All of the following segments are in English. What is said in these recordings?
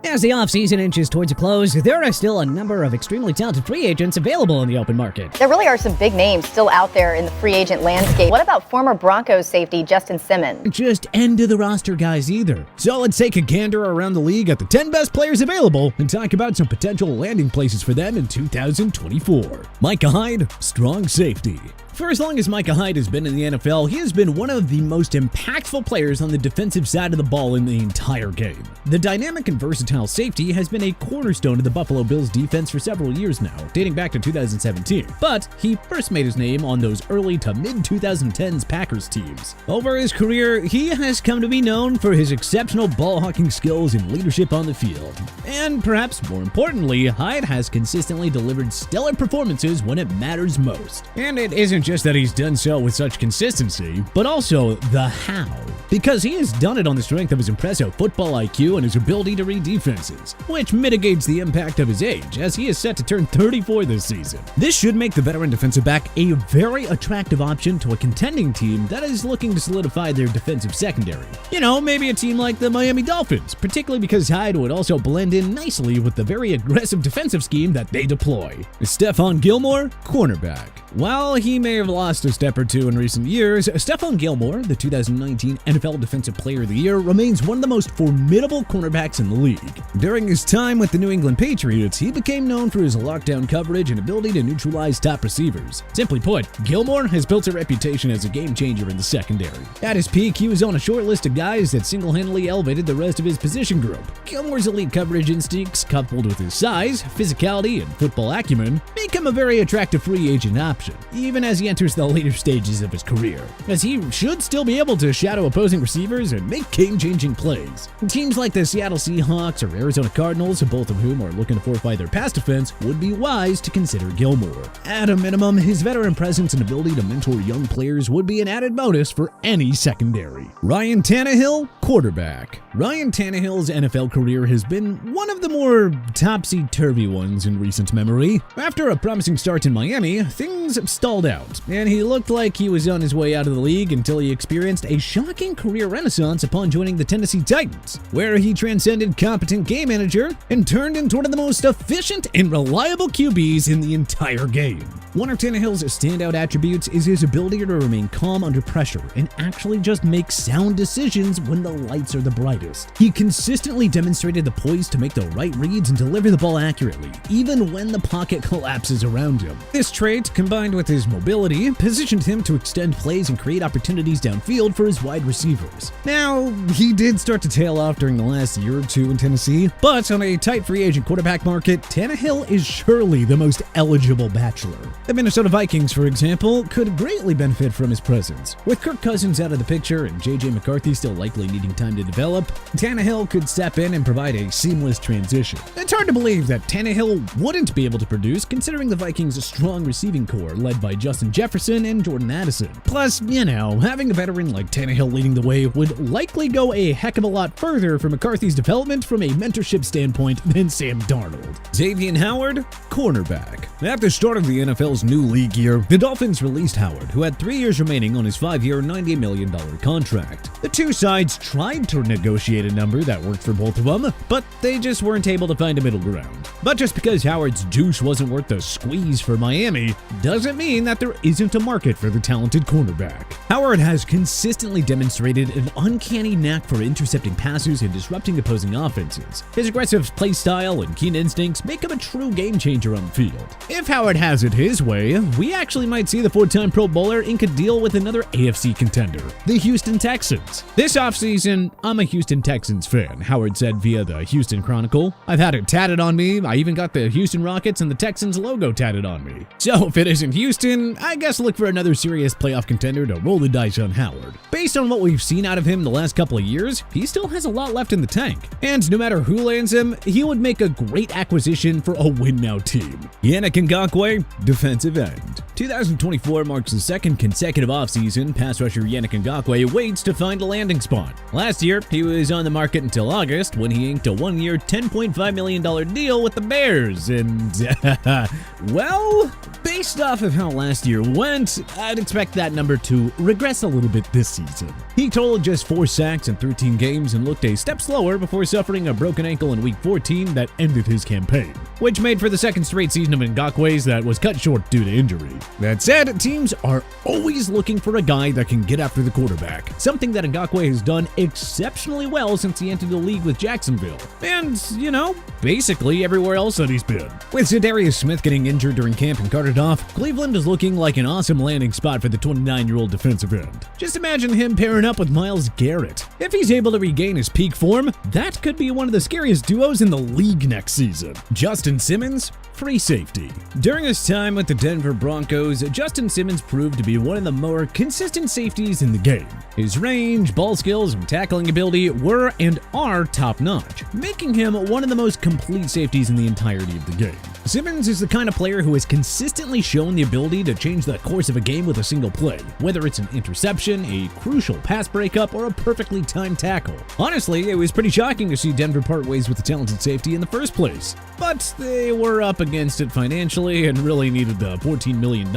As the offseason inches towards a close, there are still a number of extremely talented free agents available in the open market. There really are some big names still out there in the free agent landscape. What about former Broncos safety Justin Simmons? Just end of the roster guys either. So let's take a gander around the league at the 10 best players available and talk about some potential landing places for them in 2024. Micah Hyde, strong safety. For as long as Micah Hyde has been in the NFL, he has been one of the most impactful players on the defensive side of the ball in the entire game. The dynamic and versatile safety has been a cornerstone of the Buffalo Bills defense for several years now, dating back to 2017. But he first made his name on those early to mid-2010s Packers teams. Over his career, he has come to be known for his exceptional ball-hawking skills and leadership on the field. And perhaps more importantly, Hyde has consistently delivered stellar performances when it matters most. And it isn't just that he's done so with such consistency, but also the how. Because he has done it on the strength of his impressive football IQ and his ability to read defenses, which mitigates the impact of his age, as he is set to turn 34 this season. This should make the veteran defensive back a very attractive option to a contending team that is looking to solidify their defensive secondary. You know, maybe a team like the Miami Dolphins, particularly because Hyde would also blend in nicely with the very aggressive defensive scheme that they deploy. Stephon Gilmore, cornerback. While he may have lost a step or two in recent years, Stephon Gilmore, the 2019 NFL Defensive Player of the Year, remains one of the most formidable cornerbacks in the league. During his time with the New England Patriots, he became known for his lockdown coverage and ability to neutralize top receivers. Simply put, Gilmore has built a reputation as a game changer in the secondary. At his peak, he was on a short list of guys that single-handedly elevated the rest of his position group. Gilmore's elite coverage instincts, coupled with his size, physicality, and football acumen, make him a very attractive free agent option, even as he enters the later stages of his career, as he should still be able to shadow opposing receivers and make game-changing plays. Teams like the Seattle Seahawks or Arizona Cardinals, both of whom are looking to fortify their pass defense, would be wise to consider Gilmore. At a minimum, his veteran presence and ability to mentor young players would be an added bonus for any secondary. Ryan Tannehill, quarterback. Ryan Tannehill's NFL career has been one of the more topsy-turvy ones in recent memory. After a promising start in Miami, things stalled out, and he looked like he was on his way out of the league until he experienced a shocking career renaissance upon joining the Tennessee Titans, where he transcended competent game manager and turned into one of the most efficient and reliable QBs in the entire game. One of Tannehill's standout attributes is his ability to remain calm under pressure and actually just make sound decisions when the lights are the brightest. He consistently demonstrated the poise to make the right reads and deliver the ball accurately, even when the pocket collapses around him. This trait, combined with his mobility, positioned him to extend plays and create opportunities downfield for his wide receivers. Now, he did start to tail off during the last year or two in Tennessee, but on a tight free agent quarterback market, Tannehill is surely the most eligible bachelor. The Minnesota Vikings, for example, could greatly benefit from his presence. With Kirk Cousins out of the picture and J.J. McCarthy still likely needing time to develop, Tannehill could step in and provide a seamless transition. It's hard to believe that Tannehill wouldn't be able to produce, considering the Vikings' strong receiving core led by Justin Jefferson and Jordan Addison. Plus, you know, having a veteran like Tannehill leading the way would likely go a heck of a lot further for McCarthy's development from a mentorship standpoint than Sam Darnold. Xavier Howard, cornerback. At the start of the NFL's new league year, the Dolphins released Howard, who had 3 years remaining on his 5-year, $90 million contract. The two sides tried to negotiate a number that worked for both of them, but they just weren't able to find a middle ground. But just because Howard's juice wasn't worth the squeeze for Miami, doesn't mean that there isn't a market for the talented cornerback. Howard has consistently demonstrated an uncanny knack for intercepting passes and disrupting opposing offenses. His aggressive play style and keen instincts make him a true game changer on the field. If Howard has it his way, we actually might see the 4-time Pro Bowler ink a deal with another AFC contender, the Houston Texans. This offseason, I'm a Houston Texans fan, Howard said via the Houston Chronicle. I've had it tatted on me, I even got the Houston Rockets and the Texans logo tatted on me. So if it isn't Houston, I guess look for another serious playoff contender to roll the dice on Howard. Based on what we've seen out of him the last couple of years, he still has a lot left in the tank. And no matter who lands him, he would make a great acquisition for a win-now team. Yannick Ngakoue, defensive end. 2024 marks the second consecutive offseason pass rusher Yannick Ngakoue waits to find a landing spot. Last year, he was on the market until August when he inked a 1-year, $10.5 million deal with the Bears, and well, Based off of how last year went, I'd expect that number to regress a little bit this season. He totaled just 4 sacks in 13 games and looked a step slower before suffering a broken ankle in Week 14 that ended his campaign, which made for the second straight season of Ngakwe's that was cut short due to injury. That said, teams are always looking for a guy that can get after the quarterback, something that Ngakwe has done exceptionally well since he entered the league with Jacksonville, and, basically everywhere else that he's been. With Za'Darius Smith getting injured during camp and carted off, Cleveland is looking like an awesome landing spot for the 29-year-old defensive end. Just imagine him pairing up with Myles Garrett. If he's able to regain his peak form, that could be one of the scariest duos in the league next season. Justin Simmons, free safety. During his time with the Denver Broncos, Justin Simmons proved to be one of the more consistent safeties in the game. His range, ball skills, and tackling ability were and are top-notch, making him one of the most complete safeties in the entirety of the game. Simmons is the kind of player who has consistently shown the ability to change the course of a game with a single play, whether it's an interception, a crucial pass breakup, or a perfectly timed tackle. Honestly, it was pretty shocking to see Denver part ways with the talented safety in the first place, but they were up against it financially and really needed the $14 million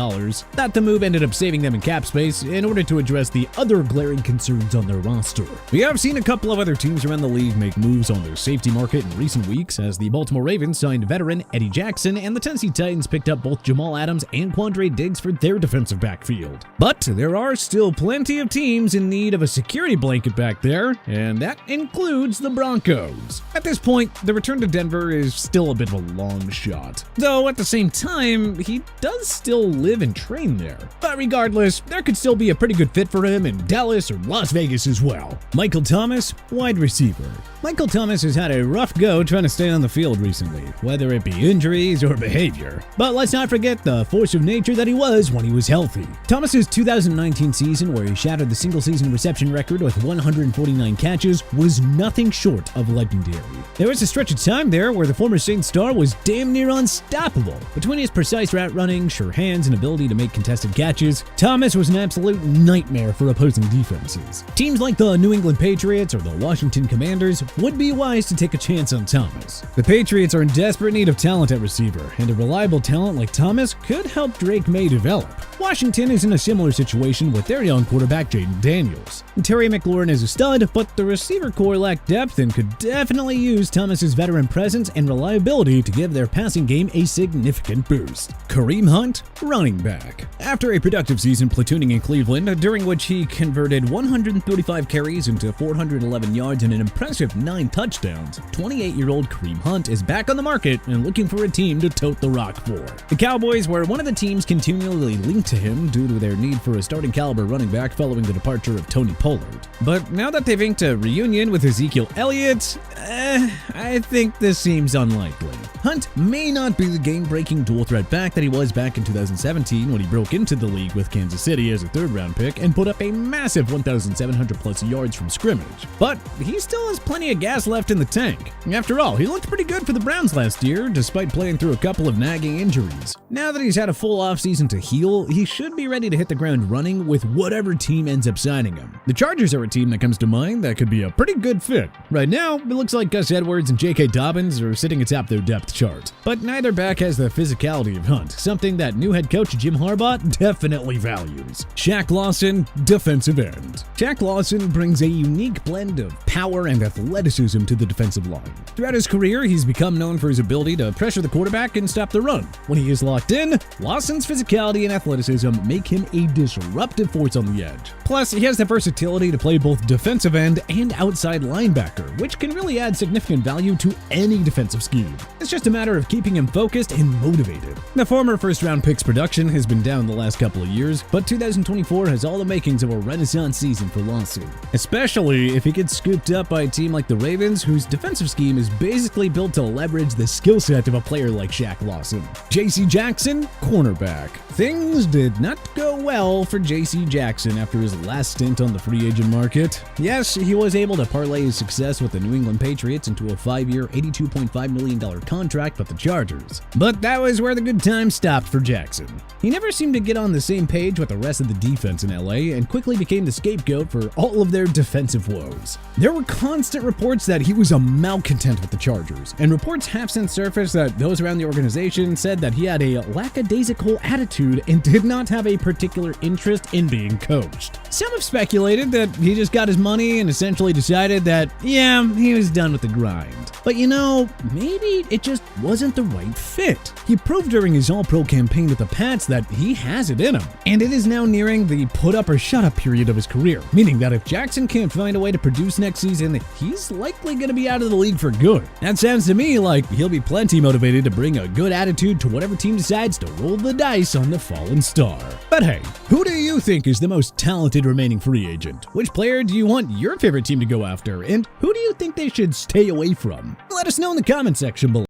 that the move ended up saving them in cap space in order to address the other glaring concerns on their roster. We have seen a couple of other teams around the league make moves on their safety market in recent weeks, as the Baltimore Ravens signed veteran Eddie Jackson, and the Tennessee Titans picked up both Jamal Adams and Quandre Diggs for their defensive backfield. But there are still plenty of teams in need of a security blanket back there, and that includes the Broncos. At this point, the return to Denver is still a bit of a long shot, though at the same time, he does still live and train there. But regardless, there could still be a pretty good fit for him in Dallas or Las Vegas as well. Michael Thomas, wide receiver. Michael Thomas has had a rough go trying to stay on the field recently, whether it be injuries or behavior. But let's not forget the force of nature that he was when he was healthy. Thomas's 2019 season, where he shattered the single-season reception record with 149 catches, was nothing short of legendary. There was a stretch of time there where the former Saints star was damn near unstoppable. Between his precise route running, sure hands, and ability to make contested catches, Thomas was an absolute nightmare for opposing defenses. Teams like the New England Patriots or the Washington Commanders would be wise to take a chance on Thomas. The Patriots are in desperate need of talent at receiver, and a reliable talent like Thomas could help Drake May develop. Washington is in a similar situation with their young quarterback Jaden Daniels. Terry McLaurin is a stud, but the receiver core lacked depth and could definitely use Thomas's veteran presence and reliability to give their passing game a significant boost. Kareem Hunt, running back. After a productive season platooning in Cleveland, during which he converted 135 carries into 411 yards and an impressive 9 touchdowns, 28-year-old Kareem Hunt is back on the market and looking for a team to tote the rock for. The Cowboys were one of the teams continually linked to him due to their need for a starting caliber running back following the departure of Tony Pollard. But now that they've inked a reunion with Ezekiel Elliott, I think this seems unlikely. Hunt may not be the game-breaking dual-threat back that he was back in 2017 when he broke into the league with Kansas City as a third-round pick and put up a massive 1,700-plus yards from scrimmage. But he still has plenty of gas left in the tank. After all, he looked pretty good for the Browns last year, despite playing through a couple of nagging injuries. Now that he's had a full offseason to heal, he should be ready to hit the ground running with whatever team ends up signing him. The Chargers are a team that comes to mind that could be a pretty good fit. Right now, it looks like Gus Edwards and J.K. Dobbins are sitting atop their depth chart. But neither back has the physicality of Hunt, something that new head coach Jim Harbaugh definitely values. Shaq Lawson, defensive end. Shaq Lawson brings a unique blend of power and athleticism to the defensive line. Throughout his career, he's become known for his ability to pressure the quarterback and stop the run. When he is locked in, Lawson's physicality and athleticism make him a disruptive force on the edge. Plus, he has the versatility to play both defensive end and outside linebacker, which can really add significant value to any defensive scheme. It's just a matter of keeping him focused and motivated. The former first-round pick's production has been down the last couple of years, but 2024 has all the makings of a renaissance season for Lawson, especially if he gets scooped up by a team like the Ravens, whose defensive scheme is basically built to leverage the skill set of a player like Shaq Lawson. J.C. Jackson, cornerback. Things did not go well for J.C. Jackson after his last stint on the free agent market. Yes, he was able to parlay his success with the New England Patriots into a 5-year, $82.5 million contract contract with the Chargers. But that was where the good times stopped for Jackson. He never seemed to get on the same page with the rest of the defense in LA and quickly became the scapegoat for all of their defensive woes. There were constant reports that he was a malcontent with the Chargers, and reports have since surfaced that those around the organization said that he had a lackadaisical attitude and did not have a particular interest in being coached. Some have speculated that he just got his money and essentially decided that, yeah, he was done with the grind. But maybe it just wasn't the right fit. He proved during his All-Pro campaign with the Pats that he has it in him, and it is now nearing the put-up-or-shut-up period of his career, meaning that if Jackson can't find a way to produce next season, he's likely going to be out of the league for good. That sounds to me like he'll be plenty motivated to bring a good attitude to whatever team decides to roll the dice on the fallen star. But hey, who do you think is the most talented remaining free agent? Which player do you want your favorite team to go after, and who do you think they should stay away from? Let us know in the comment section below.